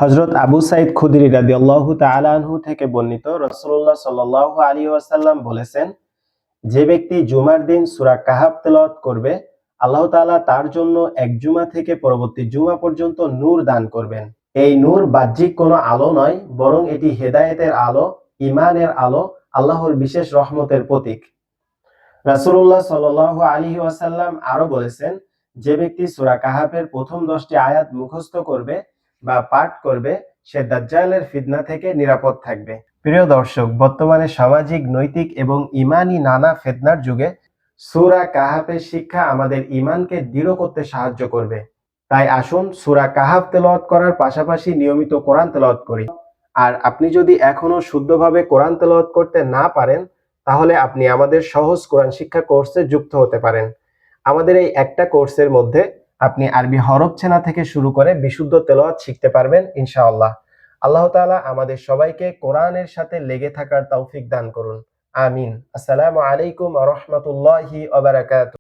হযরত আবু সাঈদ খুদরি রাদিয়াল্লাহু তাআলা আনহু থেকে বর্ণিত, রাসূলুল্লাহ সাল্লাল্লাহু আলাইহি ওয়াসাল্লাম বলেছেন, যে ব্যক্তি জুমার দিন সূরা কাহাফ তেলাওয়াত করবে, আল্লাহ তাআলা তার জন্য এক জুমা থেকে পরবর্তী জুমা পর্যন্ত নূর দান করবেন। এই নূর বাহ্যিক কোনো আলো নয়, বরং এটি হেদায়েতের আলো, ঈমানের আলো, আল্লাহর বিশেষ রহমতের প্রতীক। রাসূলুল্লাহ সাল্লাল্লাহু আলাইহি ওয়াসাল্লাম আরো বলেছেন, যে ব্যক্তি সূরা কাহাফের প্রথম 10টি আয়াত মুখস্থ করবে বা পাঠ করবে, সে দাজ্জালের ফিতনা থেকে নিরাপদ থাকবে। প্রিয় দর্শক, বর্তমানে সামাজিক, নৈতিক এবং ঈমানি নানা ফিতনার যুগে সূরা কাহাফের শিক্ষা আমাদের ঈমানকে দৃঢ় করতে সাহায্য করবে। তাই আসুন সূরা কাহাফ তেলাওয়াত করার পাশাপাশি নিয়মিত কোরআন তেলাওয়াত করি। আর আপনি যদি এখনো শুদ্ধভাবে কোরআন তেলাওয়াত করতে না পারেন, তাহলে আপনি আমাদের সহজ কোরআন শিক্ষা কোর্সে যুক্ত হতে পারেন। আমাদের এই একটা কোর্সের মধ্যে আপনি আরবি হরফ চেনা থেকে শুরু করে বিশুদ্ধ তেলাওয়াত শিখতে পারবেন ইনশাআল্লাহ। আল্লাহ তাআলা আমাদের সবাইকে কোরআনের সাথে লেগে থাকার তৌফিক দান করুন। আমিন। আসসালামু আলাইকুম ওয়া রাহমাতুল্লাহি ওয়া বারাকাতুহু।